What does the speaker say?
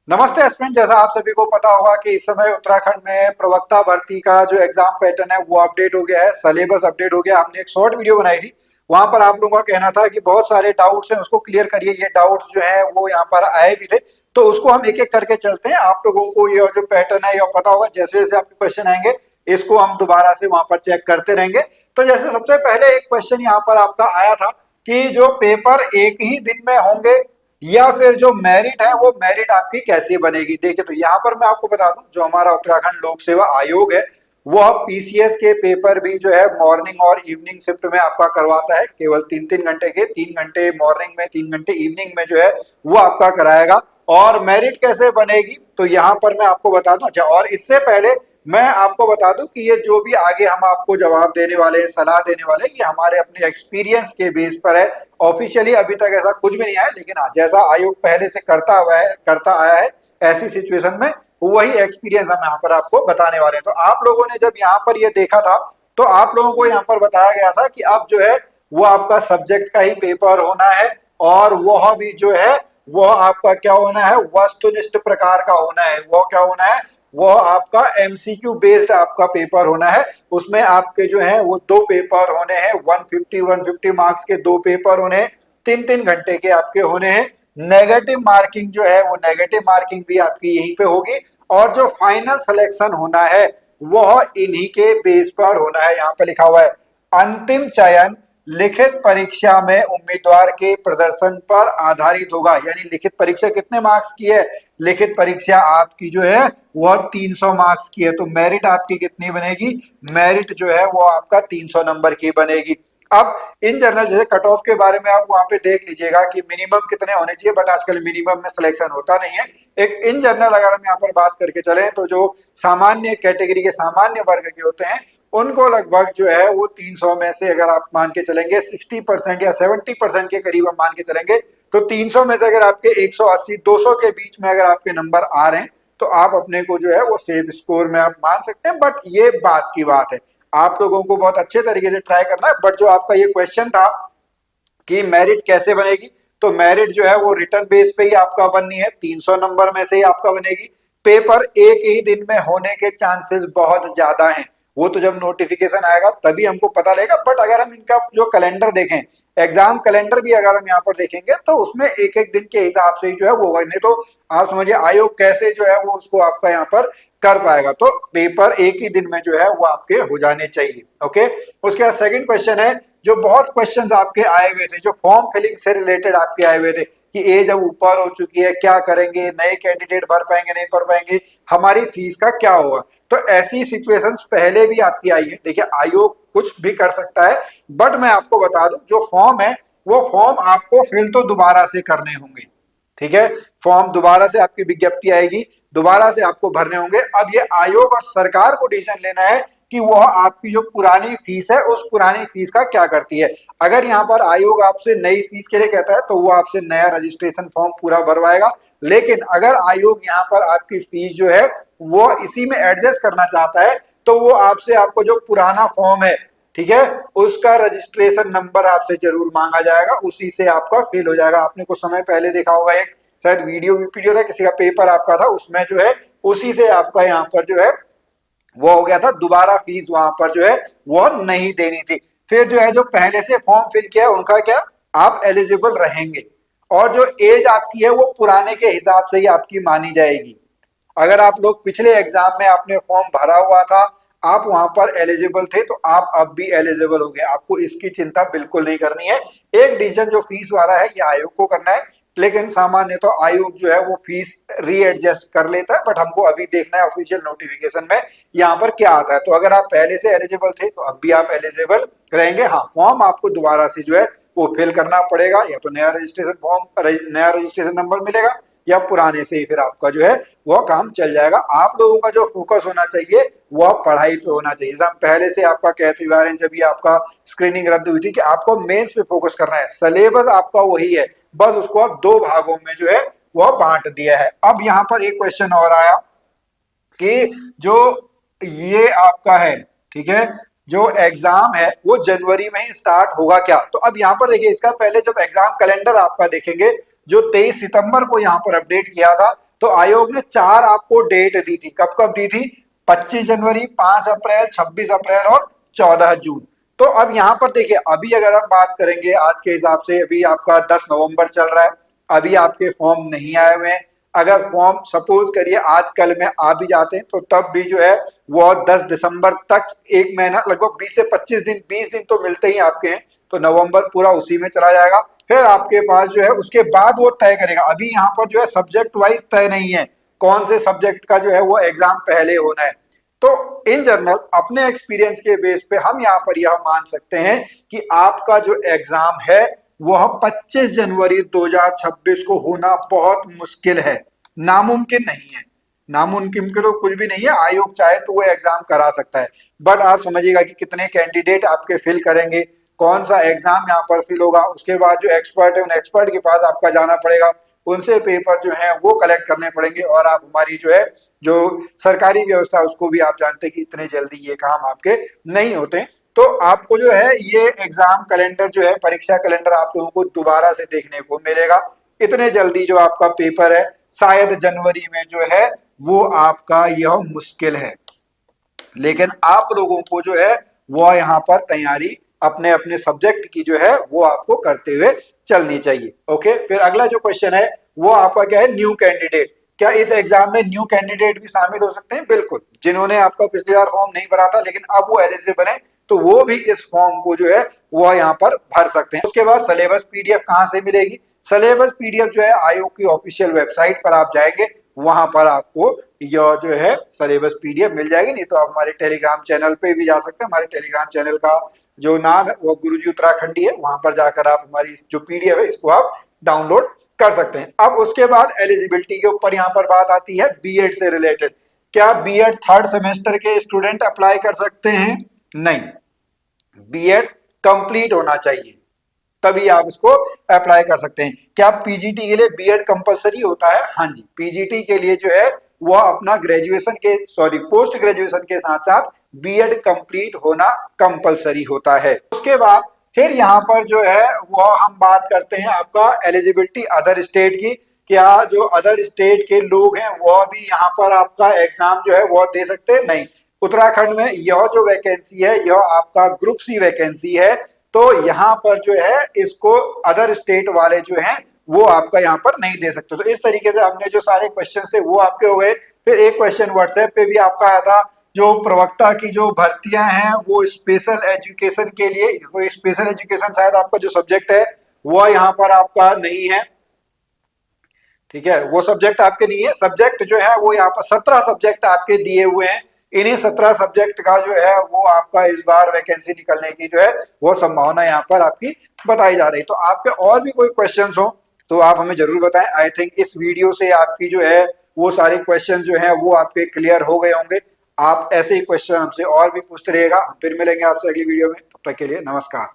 नमस्ते स्टूडेंट। जैसा आप सभी को पता होगा कि इस समय उत्तराखंड में प्रवक्ता भर्ती का जो एग्जाम पैटर्न है वो अपडेट हो गया है, सिलेबस अपडेट हो गया। हमने एक शॉर्ट वीडियो बनाई थी, वहां पर आप लोगों का कहना था कि बहुत सारे डाउट्स हैं, उसको क्लियर करिए। ये डाउट्स जो है वो यहाँ पर आए भी थे, तो उसको हम एक एक करके चलते हैं। आप लोगों को ये जो पैटर्न है ये पता होगा, जैसे जैसे आपके क्वेश्चन आएंगे इसको हम दोबारा से वहां पर चेक करते रहेंगे। तो जैसे सबसे पहले एक क्वेश्चन यहाँ पर आपका आया था कि जो पेपर एक ही दिन में होंगे या फिर जो मेरिट है वो मेरिट आपकी कैसे बनेगी। देखिए, तो यहाँ पर मैं आपको बता दूं, जो हमारा उत्तराखंड लोक सेवा आयोग है वह पीसीएस के पेपर भी जो है मॉर्निंग और इवनिंग शिफ्ट में आपका करवाता है। केवल 3-3 घंटे के, 3 घंटे मॉर्निंग में, 3 घंटे इवनिंग में जो है वो आपका कराएगा। और मेरिट कैसे बनेगी तो यहाँ पर मैं आपको बता दूं। अच्छा, और इससे पहले मैं आपको बता दूं कि ये जो भी आगे हम आपको जवाब देने वाले हैं, सलाह देने वाले हैं, ये हमारे अपने एक्सपीरियंस के बेस पर है। ऑफिशियली अभी तक ऐसा कुछ भी नहीं आया, लेकिन हाँ, जैसा आयोग पहले से करता आया है ऐसी सिचुएशन में वही एक्सपीरियंस हम यहाँ पर आपको बताने वाले हैं। तो आप लोगों ने जब यहाँ पर ये देखा था तो आप लोगों को यहाँ पर बताया गया था कि अब जो है वो आपका सब्जेक्ट का ही पेपर होना है, और वह भी जो है वो आपका क्या होना है, वस्तुनिष्ठ प्रकार का होना है। वो क्या होना है, वो आपका एमसीक्यू बेस्ड आपका पेपर होना है। उसमें आपके जो है वो दो पेपर होने हैं, 150 मार्क्स के दो पेपर होने हैं, 3-3 घंटे के आपके होने हैं। नेगेटिव मार्किंग जो है वो नेगेटिव मार्किंग भी आपकी यहीं पे होगी, और जो फाइनल सिलेक्शन होना है वह इन्हीं के बेस पर होना है। यहाँ पे लिखा हुआ है अंतिम चयन लिखित परीक्षा में उम्मीदवार के प्रदर्शन पर आधारित होगा। यानी लिखित परीक्षा कितने मार्क्स की है, लिखित परीक्षा आपकी जो है वह 300 मार्क्स की है। तो मेरिट आपकी कितनी बनेगी, मेरिट जो है वो आपका 300 नंबर की बनेगी। अब इन जनरल जैसे कट ऑफ के बारे में आप वहां पे देख लीजिएगा कि मिनिमम कितने होने चाहिए, बट आजकल मिनिमम में सिलेक्शन होता नहीं है। एक इन जनरल अगर हम यहाँ पर बात करके चले तो जो सामान्य कैटेगरी के सामान्य वर्ग के होते हैं उनको लगभग जो है वो 300 में से अगर आप मान के चलेंगे 60% या 70% के करीब हम मान के चलेंगे, तो 300 में से अगर आपके 180-200 के बीच में अगर आपके नंबर आ रहे हैं तो आप अपने को जो है वो सेफ स्कोर में आप मान सकते हैं। बट ये बात की बात है, आप लोगों को बहुत अच्छे तरीके से ट्राई करना है। बट जो आपका ये क्वेश्चन था कि मेरिट कैसे बनेगी, तो मेरिट जो है वो रिटर्न बेस पे ही आपका बननी है, 300 नंबर में से ही आपका बनेगी। पेपर एक ही दिन में होने के चांसेस बहुत ज्यादा हैं, वो तो जब नोटिफिकेशन आएगा तभी हमको पता लगेगा। बट अगर हम इनका जो कैलेंडर देखें, एग्जाम कैलेंडर भी अगर हम यहाँ पर देखेंगे तो उसमें एक एक दिन के हिसाब से ही जो है वो होगा। नहीं तो आप समझिए आयोग कैसे जो है वो उसको आपका यहाँ पर कर पाएगा। तो पेपर एक ही दिन में जो है वो आपके हो जाने चाहिए। ओके, उसके बाद सेकंड क्वेश्चन है, जो बहुत क्वेश्चंस आपके आए हुए थे, जो फॉर्म फिलिंग से रिलेटेड आपके आए हुए थे कि एज अब ऊपर हो चुकी है, क्या करेंगे, नए कैंडिडेट भर पाएंगे नहीं भर पाएंगे, हमारी फीस का क्या होगा। तो ऐसी सिचुएशंस पहले भी आपकी आई है। देखिए, आयोग कुछ भी कर सकता है, बट मैं आपको बता दूं जो फॉर्म है वो फॉर्म आपको फिल तो दोबारा से करने होंगे। ठीक है, फॉर्म दोबारा से आपकी विज्ञप्ति आएगी, दोबारा से आपको भरने होंगे। अब ये आयोग और सरकार को डिसीजन लेना है कि वह आपकी जो पुरानी फीस है उस पुरानी फीस का क्या करती है। अगर यहाँ पर आयोग आपसे नई फीस के लिए कहता है तो वो आपसे नया रजिस्ट्रेशन फॉर्म पूरा भरवाएगा। लेकिन अगर आयोग यहाँ पर आपकी फीस जो है वो इसी में एडजस्ट करना चाहता है तो वो आपसे आपको जो पुराना फॉर्म है, ठीक है, उसका रजिस्ट्रेशन नंबर आपसे जरूर मांगा जाएगा, उसी से आपका फिल हो जाएगा। आपने कुछ समय पहले देखा होगा एक शायद वीडियो था, किसी का पेपर आपका था, उसमें जो है उसी से आपका यहाँ पर जो है वो हो गया था, दोबारा फीस वहां पर जो है वो नहीं देनी थी। फिर जो है जो पहले से फॉर्म फिल किया है उनका क्या, आप एलिजिबल रहेंगे, और जो एज आपकी है वो पुराने के हिसाब से ही आपकी मानी जाएगी। अगर आप लोग पिछले एग्जाम में आपने फॉर्म भरा हुआ था, आप वहां पर एलिजिबल थे, तो आप अब भी एलिजिबल हो गए, आपको इसकी चिंता बिल्कुल नहीं करनी है। एक डिसीजन जो फीस वाला है ये आयोग को करना है, लेकिन सामान्य तो आयोग जो है वो फीस रीएडजस्ट कर लेता है। बट हमको अभी देखना है ऑफिशियल नोटिफिकेशन में यहाँ पर क्या आता है। तो अगर आप पहले से एलिजिबल थे तो अब भी आप एलिजिबल रहेंगे। हाँ, फॉर्म आपको दोबारा से जो है वो फिल करना पड़ेगा, या तो नया रजिस्ट्रेशन फॉर्म, नया रजिस्ट्रेशन नंबर मिलेगा, या पुराने से ही फिर आपका जो है वह काम चल जाएगा। आप लोगों का जो फोकस होना चाहिए वह पढ़ाई पे होना चाहिए। हम पहले से आपका कहते हुए आ रहे हैं, जब भी आपका स्क्रीनिंग रद्द हुई थी कि आपको मेंस पे फोकस करना है, सिलेबस आपका वही है, बस उसको अब दो भागों में जो है वह बांट दिया है। अब यहाँ पर एक क्वेश्चन और आया कि जो ये आपका है, ठीक है, जो एग्जाम है वो जनवरी में ही स्टार्ट होगा क्या। तो अब यहाँ पर देखिए, इसका पहले जब एग्जाम कैलेंडर आपका देखेंगे जो 23 सितंबर को यहाँ पर अपडेट किया था, तो आयोग ने 4 आपको डेट दी थी। कब कब दी थी? 25 जनवरी, 5 अप्रैल, 26 अप्रैल और 14 जून। तो अब यहाँ पर देखिए, अभी अगर हम बात करेंगे आज के हिसाब से, अभी आपका 10 नवंबर चल रहा है, अभी आपके फॉर्म नहीं आए हुए हैं। अगर फॉर्म सपोज करिए आज कल में आ भी जाते हैं, तो तब भी जो है वो 10 दिसंबर तक, एक महीना, लगभग 20 से 25 दिन, 20 दिन तो मिलते ही आपके हैं, तो नवंबर पूरा उसी में चला जाएगा। फिर आपके पास जो है उसके बाद वो तय करेगा। अभी यहाँ पर जो है सब्जेक्ट वाइज तय नहीं है कौन से सब्जेक्ट का जो है वो एग्जाम पहले होना है। तो इन जनरल अपने एक्सपीरियंस के बेस पे हम यहाँ पर यह मान सकते हैं कि आपका जो एग्जाम है वह 25 जनवरी 2026 को होना बहुत मुश्किल है, नामुमकिन नहीं है। नामुमकिन के तो कुछ भी नहीं है, आयोग चाहे तो वो एग्जाम करा सकता है। बट आप समझिएगा कि कितने कैंडिडेट आपके फिल करेंगे, कौन सा एग्जाम यहाँ पर फिल होगा, उसके बाद जो एक्सपर्ट है उन एक्सपर्ट के पास आपका जाना पड़ेगा, उनसे पेपर जो है वो कलेक्ट करने पड़ेंगे, और आप हमारी जो है जो सरकारी व्यवस्था उसको भी आप जानते हैं कि इतने जल्दी ये काम आपके नहीं होते। तो आपको जो है ये एग्जाम कैलेंडर जो है, परीक्षा कैलेंडर आप लोगों को दोबारा से देखने को मिलेगा। इतने जल्दी जो आपका पेपर है शायद जनवरी में जो है वो आपका यह मुश्किल है। लेकिन आप लोगों को जो है वो यहाँ पर तैयारी अपने अपने सब्जेक्ट की जो है वो आपको करते हुए चलनी चाहिए। ओके, फिर अगला जो क्वेश्चन है वो आपका क्या है, न्यू कैंडिडेट। क्या इस एग्जाम में न्यू कैंडिडेट भी शामिल हो सकते हैं? बिल्कुल, जिन्होंने आपका पिछली बार फॉर्म नहीं भरा था लेकिन अब वो एलिजिबल है, तो वो भी इस फॉर्म को जो है वो यहाँ पर भर सकते हैं। उसके बाद सिलेबस पीडीएफ कहाँ से मिलेगी? सिलेबस पीडीएफ जो है आयोग की ऑफिशियल वेबसाइट पर आप जाएंगे, वहां पर आपको यह जो है सिलेबस पीडीएफ मिल जाएगी। नहीं तो आप हमारे टेलीग्राम चैनल पे भी जा सकते हैं। हमारे टेलीग्राम चैनल का जो नाम है वो गुरुजी उत्तराखंडी है, वहां पर जाकर आप हमारी जो पीडीएफ है इसको आप डाउनलोड कर सकते हैं। अब उसके बाद एलिजिबिलिटी के ऊपर यहाँ पर बात आती है बीएड से रिलेटेड। क्या बीएड थर्ड सेमेस्टर के स्टूडेंट अप्लाई कर सकते हैं? नहीं, बीएड कंप्लीट होना चाहिए तभी आप इसको अप्लाई कर सकते हैं। क्या पीजीटी के लिए बीएड कंपलसरी होता है? हाँ जी, पीजीटी के लिए जो है वो अपना ग्रेजुएशन के पोस्ट ग्रेजुएशन के साथ साथ बीएड कंप्लीट होना कंपलसरी होता है। उसके बाद फिर यहाँ पर जो है वो हम बात करते हैं आपका एलिजिबिलिटी अदर स्टेट की। क्या जो अदर स्टेट के लोग हैं वो भी यहाँ पर आपका एग्जाम जो है वो दे सकते हैं? नहीं, उत्तराखंड में यह जो वैकेंसी है यह आपका ग्रुप सी वैकेंसी है, तो यहाँ पर जो है इसको अदर स्टेट वाले जो हैं वो आपका यहाँ पर नहीं दे सकते। तो इस तरीके से हमने जो सारे क्वेश्चन थे वो आपके हो गए। फिर एक क्वेश्चन व्हाट्सएप पे भी आपका आया था, जो प्रवक्ता की जो भर्तियां हैं वो स्पेशल एजुकेशन के लिए, वो स्पेशल एजुकेशन शायद आपका जो सब्जेक्ट है वो यहाँ पर आपका नहीं है, ठीक है, वो सब्जेक्ट आपके नहीं है। सब्जेक्ट जो है वो यहाँ पर 17 सब्जेक्ट आपके दिए हुए हैं। इन्हीं 17 सब्जेक्ट का जो है वो आपका इस बार वैकेंसी निकलने की जो है वो संभावना यहाँ पर आपकी बताई जा रही। तो आपके और भी कोई क्वेश्चंस हो तो आप हमें जरूर बताएं। आई थिंक इस वीडियो से आपकी जो है वो सारे क्वेश्चन जो है वो आपके क्लियर हो गए होंगे। आप ऐसे ही क्वेश्चन हमसे और भी पूछते रहिएगा। हम फिर मिलेंगे आपसे अगली वीडियो में, तब तक के लिए नमस्कार।